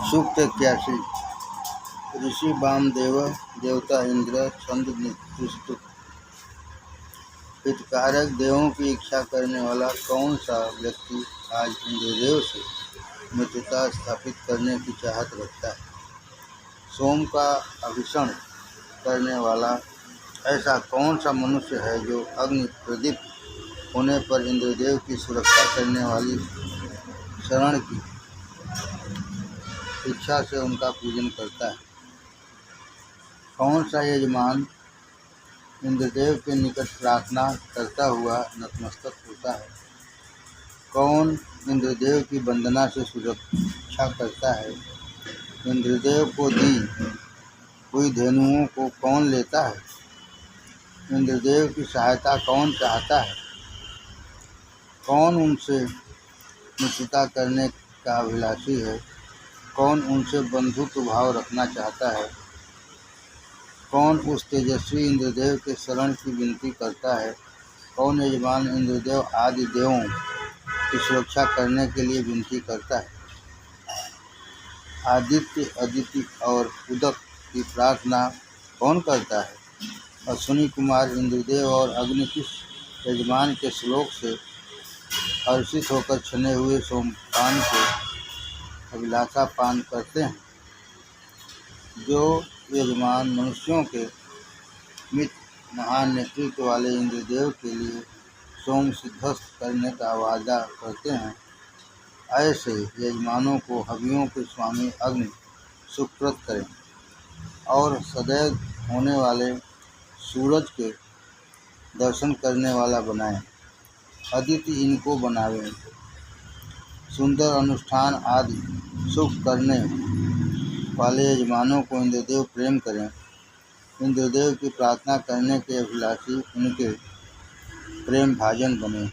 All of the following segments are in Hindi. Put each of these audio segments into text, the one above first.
सूक्त 81। ऋषि वामदेव देवता इंद्र छंद निकृष्ट। हितकारक देवों की इच्छा करने वाला कौन सा व्यक्ति आज इंद्रदेव से मित्रता स्थापित करने की चाहत रखता है? सोम का अभिषण करने वाला ऐसा कौन सा मनुष्य है जो अग्नि प्रदीप्त होने पर इंद्रदेव की सुरक्षा करने वाली शरण की इच्छा से उनका पूजन करता है? कौन सा यजमान इंद्रदेव के निकट प्रार्थना करता हुआ नतमस्तक होता है? कौन इंद्रदेव की वंदना से सुरक्षा करता है? इंद्रदेव को दी हुई धेनुओं को कौन लेता है? इंद्रदेव की सहायता कौन चाहता है? कौन उनसे मित्रता करने का अभिलाषी है? कौन उनसे बंधुत्व भाव रखना चाहता है? कौन उस तेजस्वी इंद्रदेव के शरण की विनती करता है? कौन यजमान इंद्रदेव आदि देवों की सुरक्षा करने के लिए विनती करता है? आदित्य, अदिति और उदक की प्रार्थना कौन करता है? अश्विनी कुमार इंद्रदेव और अग्नि किस यजमान के श्लोक से हर्षित होकर छने हुए सोमपान के अभिलाषा पान करते हैं? जो यजमान मनुष्यों के मित्र महान नेतृत्व वाले इंद्रदेव के लिए सोम सिद्धस्त करने का वादा करते हैं, ऐसे यजमानों को हवियों के स्वामी अग्नि सुप्रत करें और सदैव होने वाले सूरज के दर्शन करने वाला बनाएं। अदिति इनको बनावें। सुंदर अनुष्ठान आदि शुभ करने वाले यजमानों को इंद्रदेव प्रेम करें। इंद्रदेव की प्रार्थना करने के अभिलाषी उनके प्रेम भाजन बने।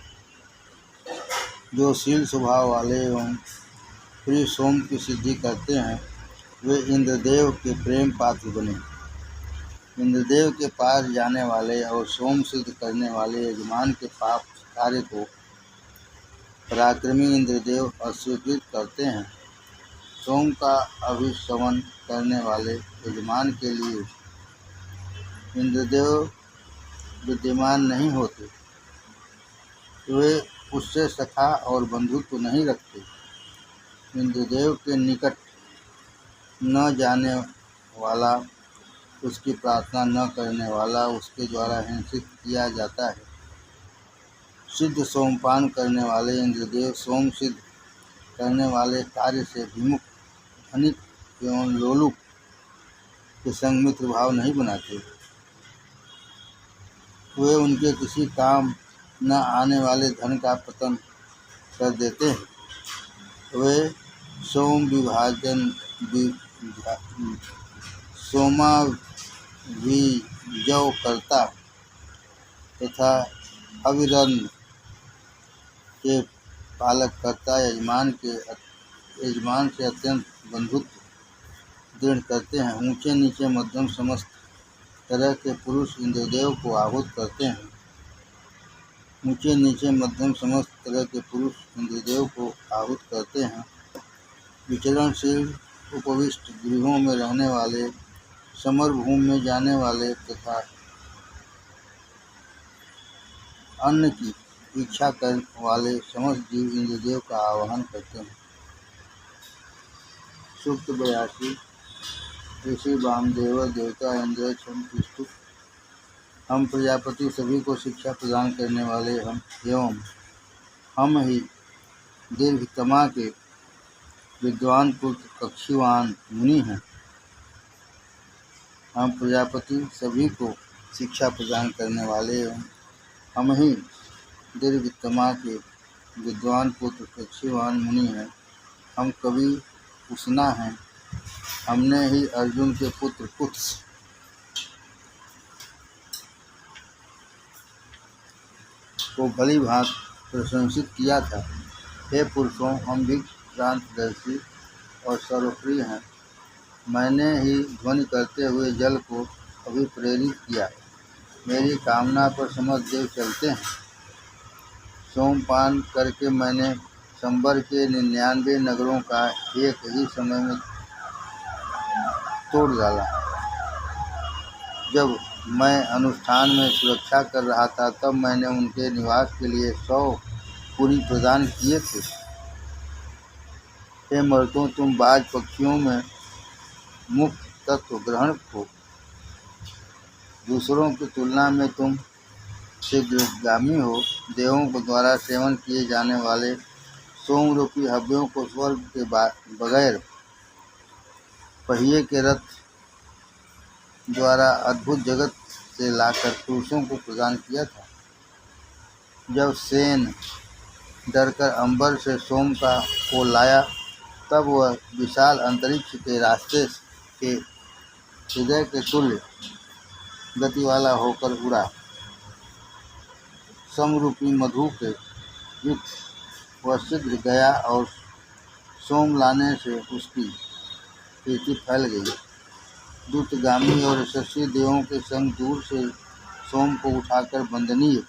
जो शील स्वभाव वाले एवं प्रिय सोम की सिद्धि करते हैं, वे इंद्रदेव के प्रेम पात्र बने। इंद्रदेव के पास जाने वाले और सोम सिद्ध करने वाले यजमान के पाप कार्य को पराक्रमी इंद्रदेव अस्वीकृत करते हैं। सोम का अभिशमन करने वाले यजमान के लिए इंद्रदेव विद्यमान नहीं होते, वे उससे सखा और बंधुत्व नहीं रखते। इंद्रदेव के निकट न जाने वाला, उसकी प्रार्थना न करने वाला उसके द्वारा हिंसित किया जाता है। सिद्ध सोमपान करने वाले इंद्रदेव सोम सिद्ध करने वाले कार्य से विमुख, धनिक एवं लोलुप के संग मित्र भाव नहीं बनाते। वे उनके किसी काम न आने वाले धन का पतन कर देते हैं। वे सोम विभाजन सोमाभिजव करता तथा अविरन के पालक करता यजमान से अत्यंत बंधुत्व दृढ़ करते हैं। ऊंचे नीचे मध्यम समस्त तरह के पुरुष इंद्रदेव को आहूत करते हैं। ऊंचे नीचे मध्यम समस्त तरह के पुरुष इंद्रदेव को आहूत करते हैं। विचरणशील उपविष्ट गृहों में रहने वाले, समर भूमि में जाने वाले तथा अन्न की इच्छा करने वाले समस्त जीव इंद्रदेव का आवाहन करते हैं। सूक्त 82। ऋषि वामदेव देवता इंद्र छंद। हम प्रजापति सभी को शिक्षा प्रदान करने वाले हम ही दीर्घतमा के विद्वान पुत्र कक्षीवान मुनि हैं। हम प्रजापति सभी को शिक्षा प्रदान करने वाले हम ही दीर्घतमा के विद्वान पुत्र कक्षीवान मुनि हैं। हम कवि पुसना हैं। हमने ही अर्जुन के पुत्र कुत्स को भली भांति प्रशंसित किया था। हे पुरुषों, हम भी क्रांतदर्शी और सर्वप्रिय हैं। मैंने ही ध्वनि करते हुए जल को अभिप्रेरित किया। मेरी कामना पर समस्त देव चलते हैं। सोमपान करके मैंने चंबर के 99 नगरों का एक ही समय में तोड़ डाला। जब मैं अनुष्ठान में सुरक्षा कर रहा था तब मैंने उनके निवास के लिए 100 पुरी प्रदान किए थे। हे मर्दों, तुम बाज पक्षियों में मुख्य तत्व ग्रहण हो। दूसरों की तुलना में तुम शीघ्रगामी हो। देवों के द्वारा सेवन किए जाने वाले सोम रूपी हव्यों को स्वर्ग के बगैर पहिए के रथ द्वारा अद्भुत जगत से लाकर पुरुषों को प्रदान किया था। जब सेन डरकर अंबर से सोम को लाया तब वह विशाल अंतरिक्ष के रास्ते के हृदय के तुल्य गति वाला होकर उड़ा। समरूपी मधु के युक्त वह शीघ्र गया और सोम लाने से उसकी कीर्ति फैल गई। दूतगामी और यशस्वी देवों के संग दूर से सोम को उठाकर वंदनीय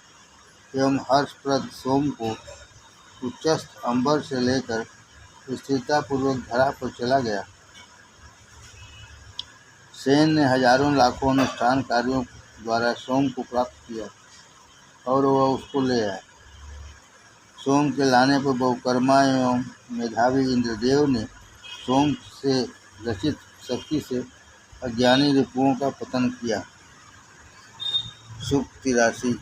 एवं हर्षप्रद सोम को उच्चस्थ अंबर से लेकर स्थिरतापूर्वक धरा पर चला गया। सेन ने हजारों लाखों अनुष्ठान कार्यों द्वारा सोम को प्राप्त किया और वह उसको ले आया। सोम के लाने पर बहुकर्मा एवं मेधावी इंद्रदेव ने सोम से रचित शक्ति से अज्ञानी रिपुओं का पतन किया। सूक्त 83।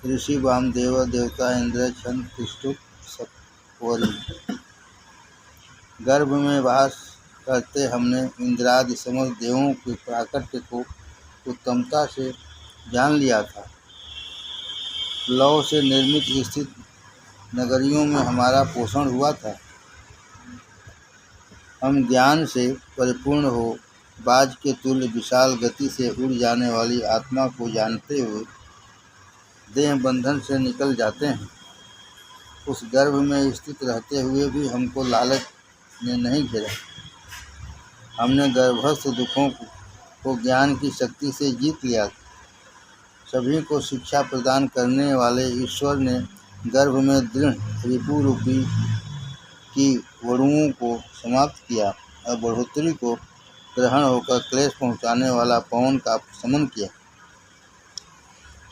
ऋषि वामदेव देवता इंद्र छंद तिष्ठुप सप्तरी। गर्भ में वास करते हमने इंद्रादि समस्त देवों के प्राकट्य को उत्तमता से जान लिया था। लौ से निर्मित स्थित नगरियों में हमारा पोषण हुआ था। हम ज्ञान से परिपूर्ण हो बाज के तुल्य विशाल गति से उड़ जाने वाली आत्मा को जानते हुए देह बंधन से निकल जाते हैं। उस गर्भ में स्थित रहते हुए भी हमको लालच ने नहीं घेरा। हमने गर्भस्थ दुखों को ज्ञान की शक्ति से जीत लिया। सभी को शिक्षा प्रदान करने वाले ईश्वर ने गर्भ में दृढ़ रिपु रूपी की वरुओं को समाप्त किया और बढ़ोतरी को ग्रहण होकर क्लेश पहुँचाने वाला पवन का शमन किया।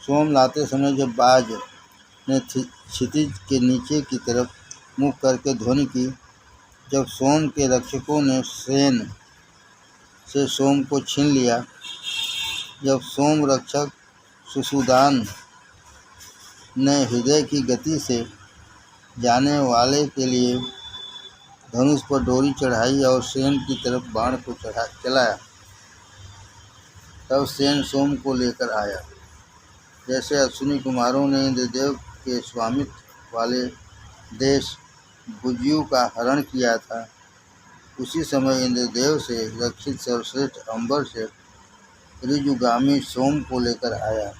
सोम लाते समय जब बाज ने क्षितिज के नीचे की तरफ मुख करके ध्वनि की, जब सोम के रक्षकों ने सेन से सोम को छीन लिया, जब सोम रक्षक सुसुदान ने हृदय की गति से जाने वाले के लिए धनुष पर डोरी चढ़ाई और सेन की तरफ बाण को चलाया, तब सेन सोम को लेकर आया। जैसे अश्विनी कुमारों ने इंद्रदेव के स्वामित्व वाले देश भुजयु का हरण किया था, उसी समय इंद्रदेव से रक्षित सर्वश्रेष्ठ अंबर से ऋजुगामी सोम को लेकर आया।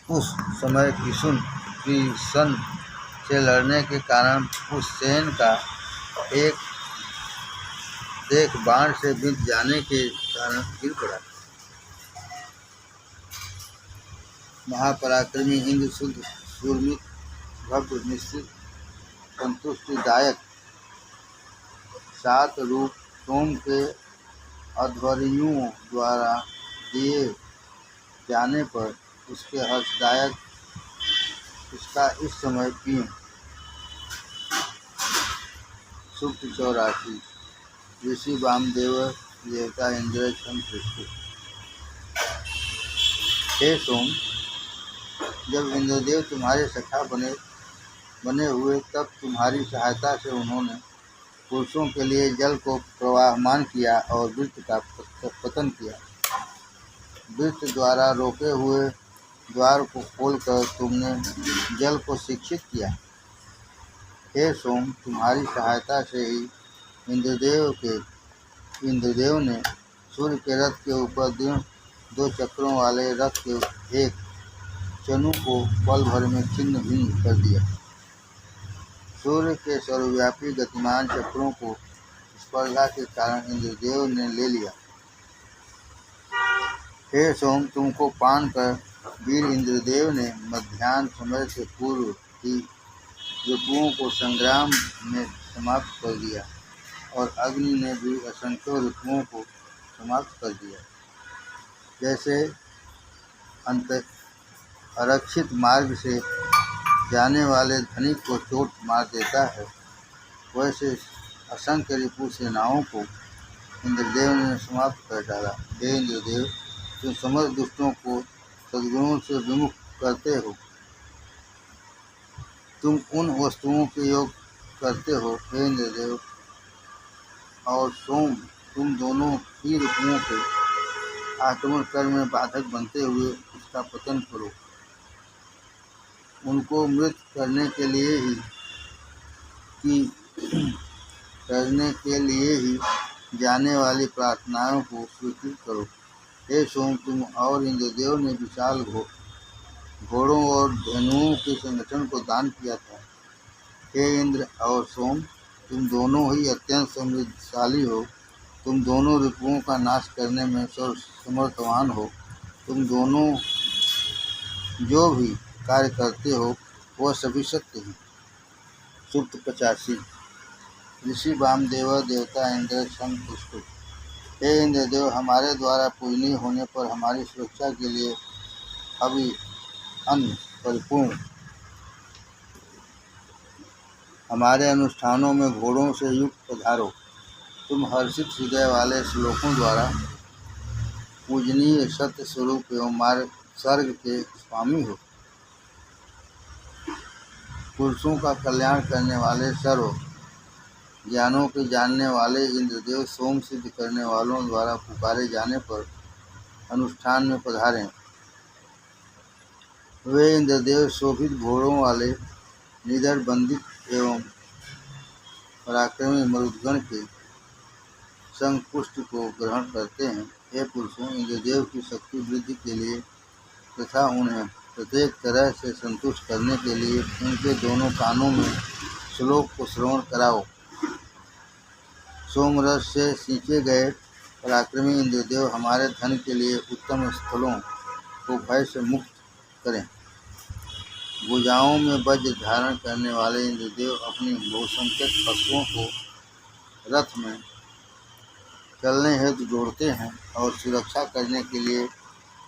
उस समय कृष्ण से लड़ने के कारण उस सेन का एक देख बाण से बिंध जाने के कारण गिर पड़ा। महापराक्रमी इंद्र शुद्ध सूर्मित भव्य निश्चित संतुष्टिदायक 7 रूप सोम के अध्वर्युओं द्वारा दिए जाने पर उसके हर्षदायक इसका इस समय पिएं। सूक्त 84। ऋषि वामदेव देवता इंद्र छंद सृष्टि। हे सोम, जब इंद्रदेव तुम्हारे सखा बने हुए तब तुम्हारी सहायता से उन्होंने पुरुषों के लिए जल को प्रवाहमान किया और वृत्त का पतन किया। वृत्त द्वारा रोके हुए द्वार को खोलकर तुमने जल को शिक्षित किया। हे सोम, तुम्हारी सहायता से ही इंद्रदेव ने सूर्य के रथ के ऊपर 2 चक्रों वाले रथ के एक चनु को पल भर में छिन्न भिन्न कर दिया। सूर्य के सर्वव्यापी गतिमान चक्रों को स्पर्धा के कारण इंद्रदेव ने ले लिया। हे सोम, तुमको पान कर वीर इंद्रदेव ने मध्याह्न समय से पूर्व ही रिपुओं को संग्राम में समाप्त कर दिया और अग्नि ने भी असंख्यों रिपुओं को समाप्त कर दिया। जैसे आरक्षित मार्ग से जाने वाले धनिक को चोट मार देता है, वैसे असंख्य रिपु सेनाओं को इंद्रदेव ने समाप्त कर डाला। हे इंद्रदेव, तुम समस्त दुष्टों को सद्गुणों से विमुख करते हो। तुम उन वस्तुओं के योग करते हो। हे इंद्रदेव और सोम, तुम दोनों ही रिपुओं के आक्रमण कर में बाधक बनते हुए उसका पतन करो। उनको मृत करने के लिए ही जाने वाली प्रार्थनाओं को स्वीकृत करो। हे सोम, तुम और इंद्रदेव ने विशाल घोड़ों और धेनुओं के संगठन को दान किया था। हे इंद्र और सोम, तुम दोनों ही अत्यंत समृद्धशाली हो। तुम दोनों रिपुओं का नाश करने में समर्थवान हो। तुम दोनों जो भी कार्य करते हो वह सभी सत्य है। सूक्त 85। ऋषि वामदेव देवता इंद्र संतुष्ट। हे इंद्रदेव, हमारे द्वारा पूजनीय होने पर हमारी सुरक्षा के लिए अभी अन्न परिपूर्ण हमारे अनुष्ठानों में घोड़ों से युक्त पधारो। तुम हर्षित हृदय वाले श्लोकों द्वारा पूजनीय सत्य स्वरूप एवं मार्ग सर्ग के स्वामी हो। पुरुषों का कल्याण करने वाले सर्व ज्ञानों के जानने वाले इंद्रदेव सोम सिद्ध करने वालों द्वारा पुकारे जाने पर अनुष्ठान में पधारें। वे इंद्रदेव शोभित घोड़ों वाले निडर बंदित एवं पराक्रमी मरुदगण के संग पुष्ट को ग्रहण करते हैं। हे पुरुषों, इंद्रदेव की शक्ति वृद्धि के लिए तथा उन्हें प्रत्येक तरह से संतुष्ट करने के लिए उनके दोनों कानों में श्लोक को श्रवण कराओ। सोमरस से सींचे गए पराक्रमी इंद्रदेव हमारे धन के लिए उत्तम स्थलों को भय से मुक्त करें। भुजाओं में वज्र धारण करने वाले इंद्रदेव अपनी बहुसंख्यक पशुओं को रथ में चलने हेतु जोड़ते हैं और सुरक्षा करने के लिए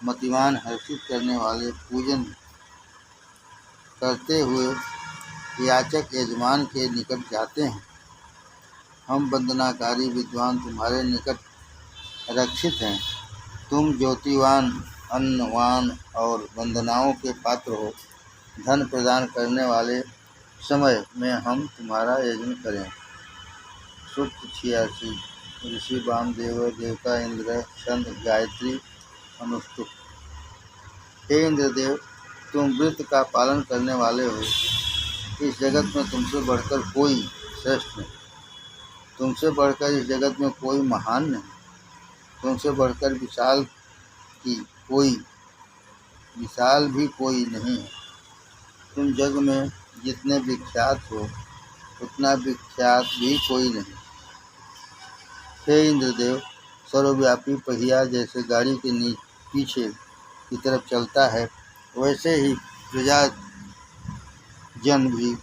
मतिमान हर्षित करने वाले पूजन करते हुए याचक यजमान के निकट जाते हैं। हम वंदनाकारी विद्वान तुम्हारे निकट रक्षित हैं। तुम ज्योतिवान, अन्नवान और वंदनाओं के पात्र हो। धन प्रदान करने वाले समय में हम तुम्हारा यजन करें। सूक्त 86। ऋषि वामदेव देवता इंद्र छंद गायत्री अनुष्टुप। हे इंद्रदेव, तुम व्रत का पालन करने वाले हो। इस जगत में तुमसे बढ़कर कोई श्रेष्ठ नहीं। तुमसे बढ़कर इस जगत में कोई महान नहीं। तुमसे बढ़कर विशाल भी कोई नहीं है। तुम जग में जितने विख्यात हो उतना विख्यात भी कोई नहीं। हे इंद्रदेव, सर्वव्यापी पहिया जैसे गाड़ी के पीछे की तरफ चलता है, वैसे ही प्रजाजन भी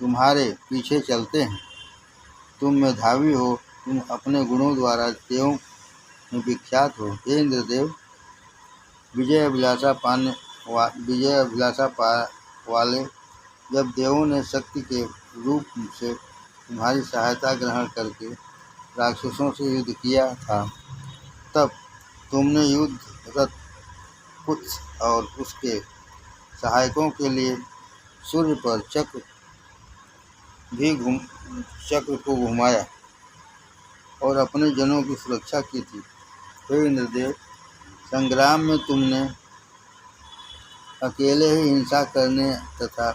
तुम्हारे पीछे चलते हैं। तुम मेधावी हो। तुम अपने गुणों द्वारा देवों में विख्यात हो। हे इंद्रदेव, विजय अभिलाषा वाले जब देवों ने शक्ति के रूप से तुम्हारी सहायता ग्रहण करके राक्षसों से युद्ध किया था, तब तुमने युद्ध रथ कुत्स और उसके सहायकों के लिए सूर्य पर चक्र को घुमाया और अपने जनों की सुरक्षा की थी। हे इंद्रदेव, संग्राम में तुमने अकेले ही हिंसा करने तथा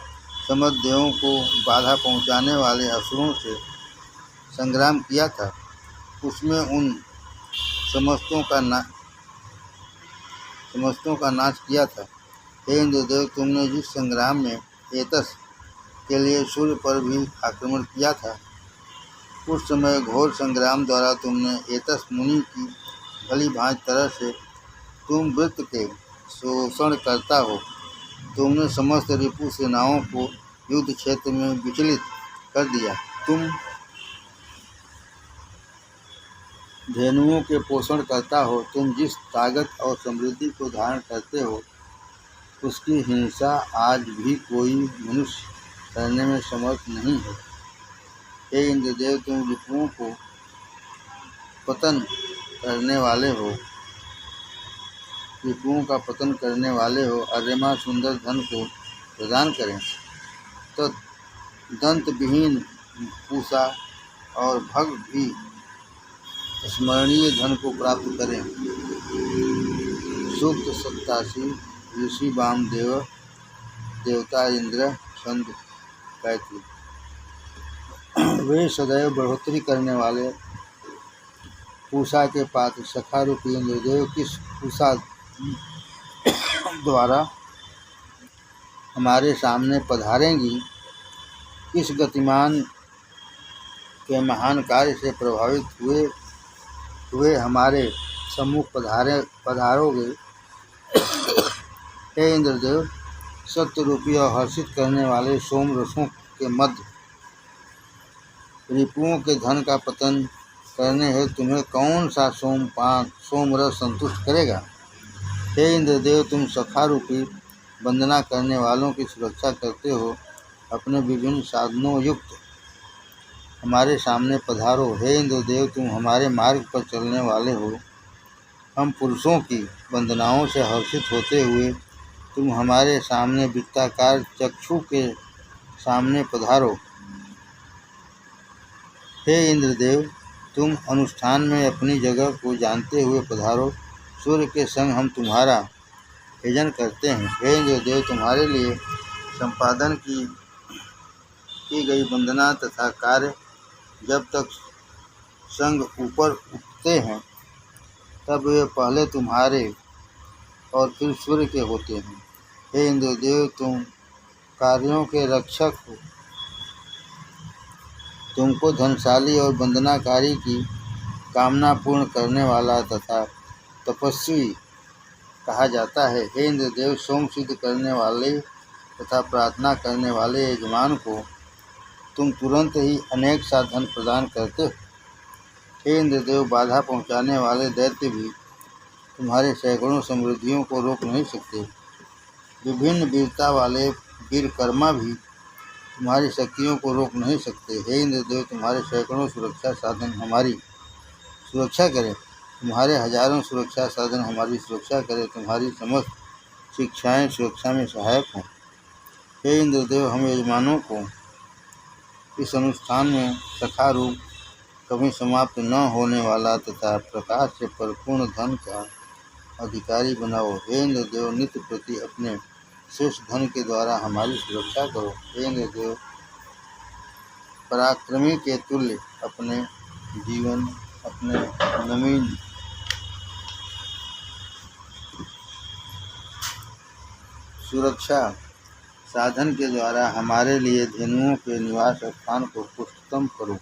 समस्त देवों को बाधा पहुंचाने वाले असुरों से संग्राम किया था। उसमें उन समस्तों का नाश किया था। हे इंद्रदेव, तुमने जिस संग्राम में एतस के लिए सूर्य पर भी आक्रमण किया था, उस समय घोर संग्राम द्वारा तुमने एतस मुनि की भली भांति तरह से तुम वृत्त के शोषण करता हो। तुमने समस्त रिपु सेनाओं को युद्ध क्षेत्र में विचलित कर दिया। तुम धेनुओं के पोषण करता हो। तुम जिस ताकत और समृद्धि को धारण करते हो, उसकी हिंसा आज भी कोई मनुष्य करने में समर्थ नहीं है। हे इंद्रदेव, तुम रिपुओं को पतन करने वाले हो, रिपुओं का पतन करने वाले हो। अर्यमा सुंदर धन को प्रदान करें, तो दंत विहीन पूषा और भग भी स्मरणीय धन को प्राप्त करें। सूक्त 87 ऋषि वामदेव, देवता इंद्र, छंद गायत्री। वे सदैव बढ़ोतरी करने वाले पूषा के पात्र सखा रूपी इंद्रदेव किस पूषा द्वारा हमारे सामने पधारेंगी? किस गतिमान के महान कार्य से प्रभावित हुए हमारे सम्मुख पधारोगे? हे इंद्रदेव, सत्य रूपी और हर्षित करने वाले सोम रसों के मध्य रिपुओं के धन का पतन करने है तुम्हें कौन सा सोम रस संतुष्ट करेगा? हे इंद्रदेव, तुम सखा रूपी वंदना करने वालों की सुरक्षा करते हो। अपने विभिन्न साधनों युक्त हमारे सामने पधारो। हे इंद्रदेव, तुम हमारे मार्ग पर चलने वाले हो। हम पुरुषों की वंदनाओं से हर्षित होते हुए तुम हमारे सामने वृत्ताकार चक्षु के सामने पधारो। हे इंद्रदेव, तुम अनुष्ठान में अपनी जगह को जानते हुए पधारो। सूर्य के संग हम तुम्हारा यजन करते हैं। हे इंद्रदेव, तुम्हारे लिए संपादन की गई वंदना तथा कार्य जब तक संग ऊपर उठते हैं, तब वे पहले तुम्हारे और फिर सूर्य के होते हैं। हे इंद्रदेव, तुम कार्यों के रक्षक हो। तुमको धनशाली और वंदनाकारी की कामना पूर्ण करने वाला तथा तपस्वी कहा जाता है। हे इंद्रदेव, सोम सिद्ध करने वाले तथा प्रार्थना करने वाले यजमान को तुम तुरंत ही अनेक सा धन प्रदान करते हो। हे इंद्रदेव, बाधा पहुँचाने वाले दैत्य भी तुम्हारे सैकड़ों समृद्धियों को रोक नहीं सकते। विभिन्न वीरता वाले वीरकर्मा भी तुम्हारी शक्तियों को रोक नहीं सकते। हे इंद्रदेव, तुम्हारे सैकड़ों सुरक्षा साधन हमारी सुरक्षा करें। तुम्हारे हजारों सुरक्षा साधन हमारी सुरक्षा करें। तुम्हारी समस्त शिक्षाएं सुरक्षा में सहायक हों। हे इंद्रदेव, हम यजमानों को इस अनुष्ठान में सखा रूप कभी समाप्त न होने वाला तथा प्रकाश से परिपूर्ण धन का अधिकारी बनाओ। हे इंद्रदेव, नित्य प्रति अपने शेष धन के द्वारा हमारी सुरक्षा करो। हे इंद्रदेव, पराक्रमी के तुल्य अपने जीवन, अपने नवीन सुरक्षा साधन के द्वारा हमारे लिए धेनुओं के निवास स्थान को पुष्टतम करो।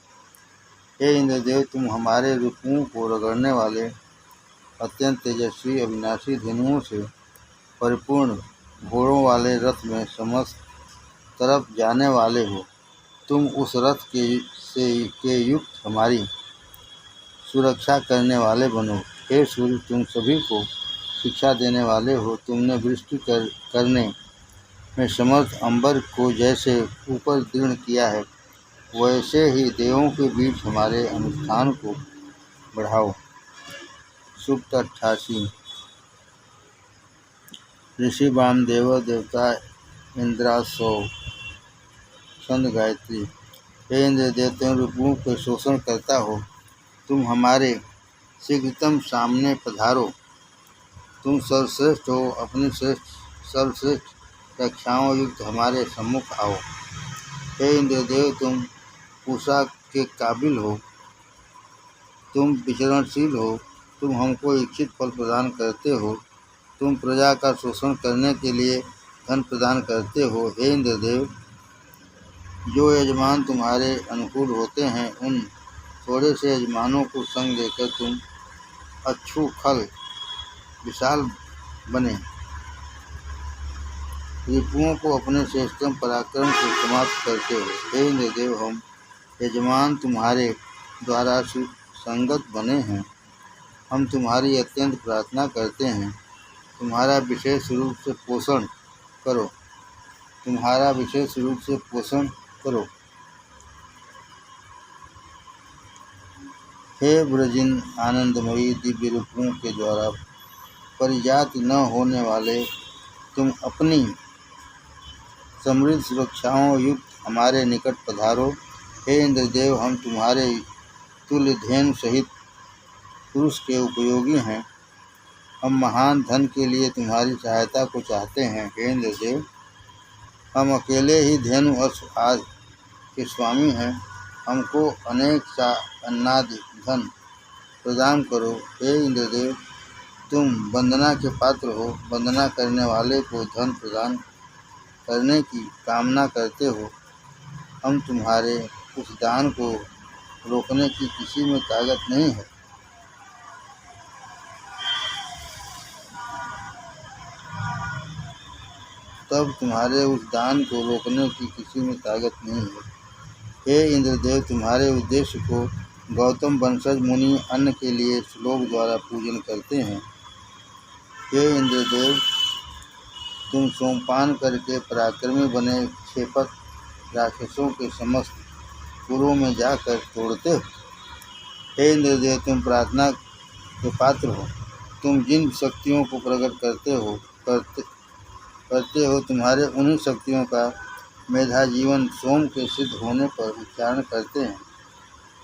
हे इंद्रदेव, तुम हमारे रिपुओं को रगड़ने वाले अत्यंत तेजस्वी अविनाशी धेनुओं से परिपूर्ण घोड़ों वाले रथ में समस्त तरफ जाने वाले हो। तुम उस रथ के युक्त हमारी सुरक्षा करने वाले बनो। हे सूर्य, तुम सभी को शिक्षा देने वाले हो। तुमने वृष्टि करने में समर्थ अंबर को जैसे ऊपर दृढ़ किया है, वैसे ही देवों के बीच हमारे अनुष्ठान को बढ़ाओ। सूक्त 88 ऋषि वामदेव, देवता इंद्रासो, छंद गायत्री। हे इंद्रदेव, तुम रिपुओं के शोषण करता हो। तुम हमारे शीघ्रतम सामने पधारो। तुम सर्वश्रेष्ठ हो। अपनी सर्वश्रेष्ठ रक्षाओं युक्त हमारे सम्मुख आओ। हे इंद्रदेव, तुम पूषा के काबिल हो। तुम विचरणशील हो। तुम हमको इच्छित फल प्रदान करते हो। तुम प्रजा का शोषण करने के लिए धन प्रदान करते हो। हे इंद्रदेव, जो यजमान तुम्हारे अनुकूल होते हैं, उन थोड़े से यजमानों को संग लेकर तुम अच्छू खल विशाल बने। रिपुओं को अपने श्रेष्ठतम पराक्रम से समाप्त करते हो। हे इंद्रदेव, हम यजमान तुम्हारे द्वारा सुसंगत बने हैं। हम तुम्हारी अत्यंत प्रार्थना करते हैं। तुम्हारा विशेष रूप से पोषण करो। तुम्हारा विशेष रूप से पोषण करो। हे ब्रजिन आनंदमयी दिव्य रूपों के द्वारा परिजात न होने वाले, तुम अपनी समृद्ध सुरक्षाओं युक्त हमारे निकट पधारो। हे इंद्रदेव, हम तुम्हारे तुल्य धेनु सहित पुरुष के उपयोगी हैं। हम महान धन के लिए तुम्हारी सहायता को चाहते हैं। हे इंद्रदेव, हम अकेले ही धेनु अश्व आदि के स्वामी हैं। हमको अनेक सा अन्नादि धन प्रदान करो। हे इंद्रदेव, तुम वंदना के पात्र हो। वंदना करने वाले को धन प्रदान करने की कामना करते हो। हम तुम्हारे उस दान को रोकने की किसी में ताकत नहीं है। तब तुम्हारे उस दान को रोकने की किसी में ताकत नहीं है। हे इंद्रदेव, तुम्हारे उद्देश्य को गौतम वंशज मुनि अन्न के लिए श्लोक द्वारा पूजन करते हैं। हे इंद्रदेव, तुम सोमपान करके पराक्रमी बने क्षेपक राक्षसों के समस्त पुरों में जाकर तोड़ते हो। हे इंद्रदेव, तुम प्रार्थना के पात्र हो। तुम जिन शक्तियों को प्रकट करते हो, तुम्हारे उन्हीं शक्तियों का मेधा जीवन सोम के सिद्ध होने पर उच्चारण करते हैं।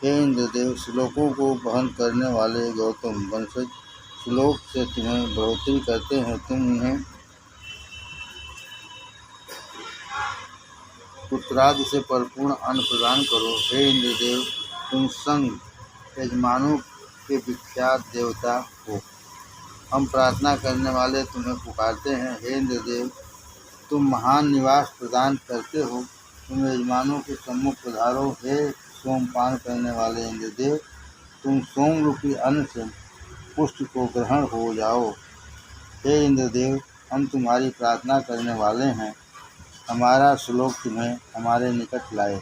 हे इंद्रदेव, श्लोकों को वहन करने वाले गौतम वंशज श्लोक से तुम्हें बढ़ोतरी करते हैं। तुम उन्हें पुत्रादि से परिपूर्ण अन्न प्रदान करो। हे इंद्रदेव, तुम संग यजमानों के विख्यात देवता हो। हम प्रार्थना करने वाले तुम्हें पुकारते हैं। हे इंद्रदेव, तुम महान निवास प्रदान करते हो। तुम यजमानों के सम्मुख पधारो। हे सोमपान करने वाले इंद्रदेव, तुम सोम रूपी अन्न से पुष्ट को ग्रहण हो जाओ। हे इंद्रदेव, हम तुम्हारी प्रार्थना करने वाले हैं। हमारा श्लोक तुम्हें हमारे निकट लाए।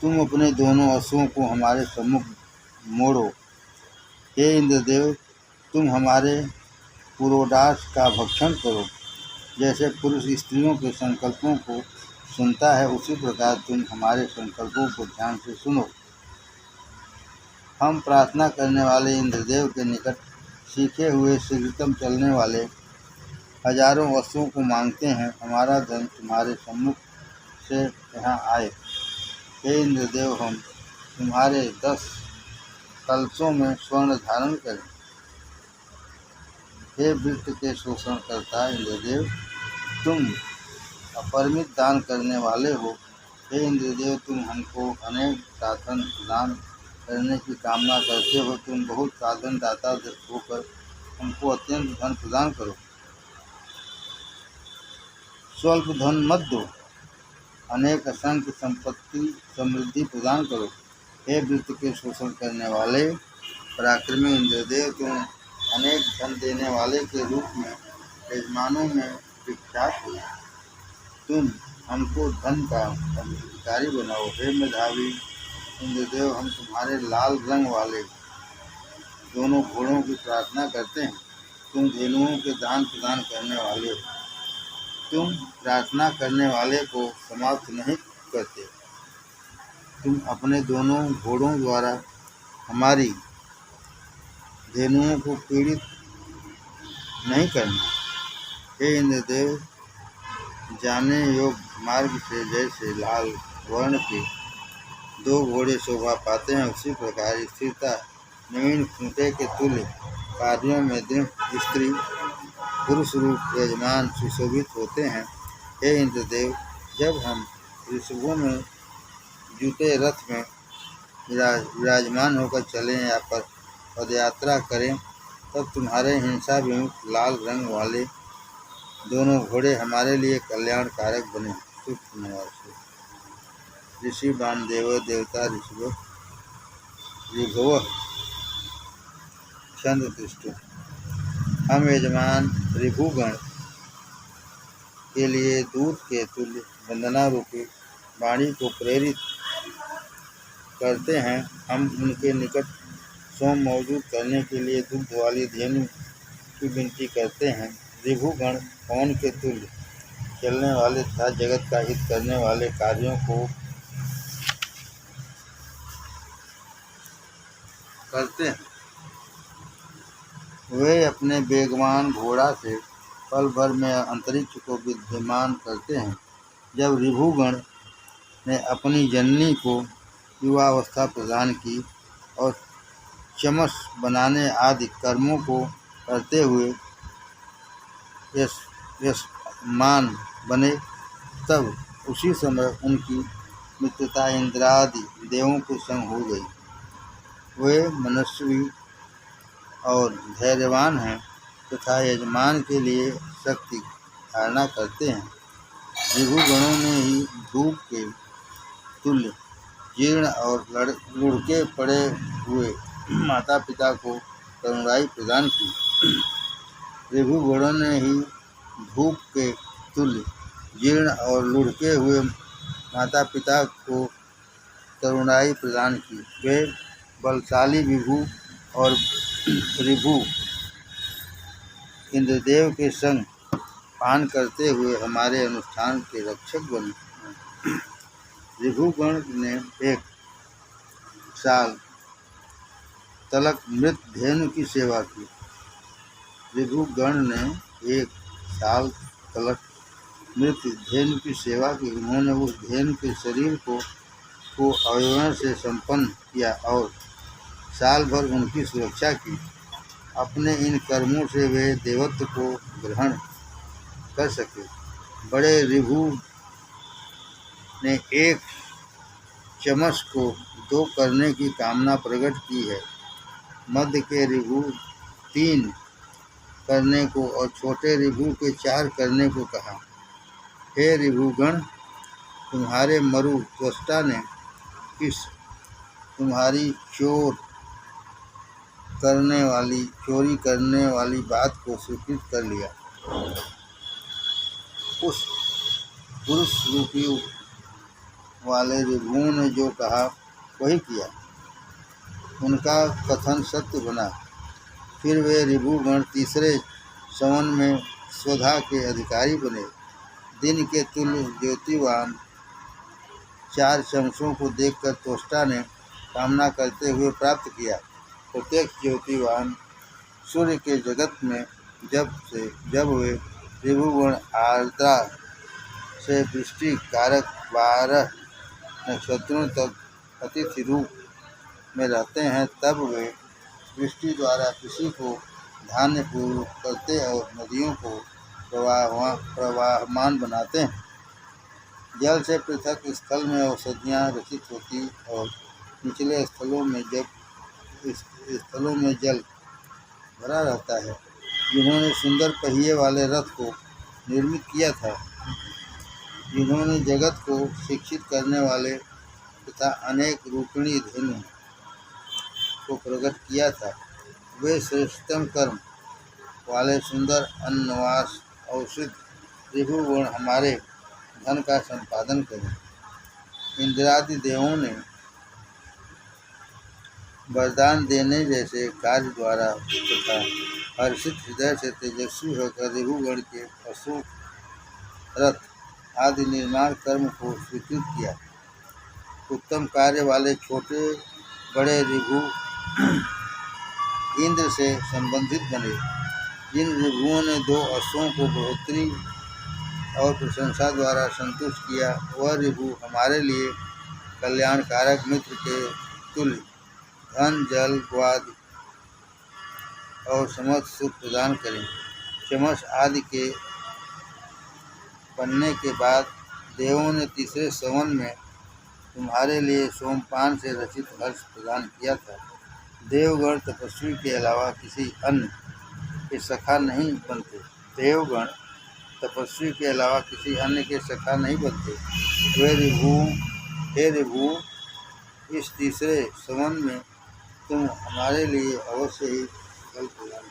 तुम अपने दोनों अश्वों को हमारे सम्मुख मोड़ो। हे इंद्रदेव, तुम हमारे पुरोडाश का भक्षण करो। जैसे पुरुष स्त्रियों के संकल्पों को सुनता है, उसी प्रकार तुम हमारे संकल्पों को ध्यान से सुनो। हम प्रार्थना करने वाले इंद्रदेव के निकट सीखे हुए शीघ्रतम चलने वाले हजारों अश्वों को मांगते हैं। हमारा धन तुम्हारे सम्मुख से यहाँ आए। हे इंद्रदेव, हम तुम्हारे 10 कलशों में स्वर्ण धारण करें। हे वृत्त के शोषण करता इंद्रदेव, तुम अपरिमित दान करने वाले हो। हे इंद्रदेव, तुम हमको अनेक साधन प्रदान करने की कामना करते हो। तुम बहुत साधन दाता होकर हमको अत्यंत धन प्रदान करो। स्वल्प धन मत दो, अनेक असंख्य संपत्ति समृद्धि प्रदान करो। हे वृत्त के शोषण करने वाले पराक्रमी इंद्रदेव, तुम अनेक धन देने वाले के रूप में यजमानों में विख्यात हो। तुम हमको धन का अधिकारी बनाओ। हे मेधावी इंद्रदेव, हम तुम्हारे लाल रंग वाले दोनों घोड़ों की प्रार्थना करते हैं। तुम धेनुओं के दान प्रदान करने वाले हो। तुम प्रार्थना करने वाले को समाप्त नहीं करते। तुम अपने दोनों घोड़ों द्वारा हमारी धेनुओं को पीड़ित नहीं करना। हे इंद्रदेव, जाने योग्य मार्ग से जैसे लाल वर्ण के 2 घोड़े शोभा पाते हैं, उसी प्रकार स्थिरता नवीन खूंटे के तुल्य कार्यों में दृढ़ स्त्री पुरुष रूप यजमान सुशोभित होते हैं। हे इंद्रदेव, जब हम ऋषभों में जूते रथ में विराजमान होकर चलें या पदयात्रा करें, तब तुम्हारे हिंसा विमुख लाल रंग वाले दोनों घोड़े हमारे लिए कल्याणकारक बने। ऋषि वामदेव देवता ऋभव छंद दृष्टि। हम यजमान ऋभुगण के लिए दूध के तुल्य वंदना रूपी वाणी को प्रेरित करते हैं। हम उनके निकट सोम मौजूद करने के लिए दुग्ध वाली धेनु की विनती करते हैं। ऋभुगण पवन के तुल्य चलने वाले तथा जगत का हित करने वाले कार्यों को करते हैं। वे अपने वेगवान घोड़ा से पल भर में अंतरिक्ष को विद्यमान करते हैं। जब ऋभुगण ने अपनी जननी को युवावस्था प्रदान की और चमस बनाने आदि कर्मों को करते हुए यशमान बने, तब उसी समय उनकी मित्रता इंद्रादि देवों के संग हो गई। वे मनस्वी और धैर्यवान हैं तथा यजमान के लिए शक्ति धारणा करते हैं। ऋभुगणों ने ही धूप के तुल्य जीर्ण और लुढ़के पड़े हुए माता पिता को करुणाई प्रदान की। ऋभुगणों ने ही धूप के तुल्य जीर्ण और लुढ़के हुए माता पिता को करुणाई प्रदान की। वे बलशाली विभु और ऋभु इंद्रदेव के संग पान करते हुए हमारे अनुष्ठान के रक्षक बने। ऋभुगण ने एक साल तलक मृत धेनु की सेवा की। ऋभुगण ने एक साल तलक मृत धेनु की सेवा की। उन्होंने उस धेनु के शरीर को अवयवों से संपन्न किया और साल भर उनकी सुरक्षा की। अपने इन कर्मों से वे देवत्व को ग्रहण कर सके। बड़े ऋभु ने एक चमस को 2 करने की कामना प्रकट की है। मध्य के ऋभु 3 करने को और छोटे ऋभु के 4 करने को कहा। हे ऋभुगण, तुम्हारे मरु त्वष्टा ने इस तुम्हारी चोरी करने वाली बात को स्वीकृत कर लिया। उस पुरुष रूपी वाले ऋभुओं ने जो कहा वही किया। उनका कथन सत्य बना। फिर वे ऋभुगण तीसरे संवन में स्वधा के अधिकारी बने। दिन के तुल्य ज्योतिवान 4 चमसों को देखकर त्वष्टा ने कामना करते हुए प्राप्त किया। प्रत्येक ज्योतिवान सूर्य के जगत में जब वे ऋभुगण आर्द्रा से वृष्टि कारक 12 नक्षत्रों तक अतिथि रूप में रहते हैं, तब वे वृष्टि द्वारा कृषि को धान्य पूर्वक करते और नदियों को प्रवाहमान बनाते हैं। जल से पृथक स्थल में औषधियाँ रचित होती और निचले स्थलों में जल भरा रहता है। जिन्होंने सुंदर पहिए वाले रथ को निर्मित किया था, जिन्होंने जगत को शिक्षित करने वाले तथा अनेक रूपिणी धेनु को प्रकट किया था, वे श्रेष्ठतम कर्म वाले सुंदर अन्नवास औषध ऋभुगण हमारे धन का संपादन करें। इंद्रादि देवों ने वरदान देने जैसे कार्य द्वारा तथा हर्षित हृदय से तेजस्वी होकर ऋभुगण के अशोक रथ आदि निर्माण कर्म को स्वीकृत किया। उत्तम कार्य वाले छोटे बड़े ऋभु इंद्र से संबंधित बने। जिन ऋभुओं ने 2 अश्वों को बढ़ोतरी और प्रशंसा द्वारा संतुष्ट किया, वह ऋभु हमारे लिए कल्याणकारक मित्र के तुल्य धन जल वाद और समस्त सुख प्रदान करें। चमस आदि के बनने के बाद देवों ने तीसरे संवन में तुम्हारे लिए सोमपान से रचित हर्ष प्रदान किया था। देवगण तपस्वी के अलावा किसी अन्य के सखा नहीं बनते। देवगण तपस्वी के अलावा किसी अन्य के सखा नहीं बनते। हे ऋभु, इस तीसरे संवन में तुम हमारे लिए अवश्य ही फल प्रदान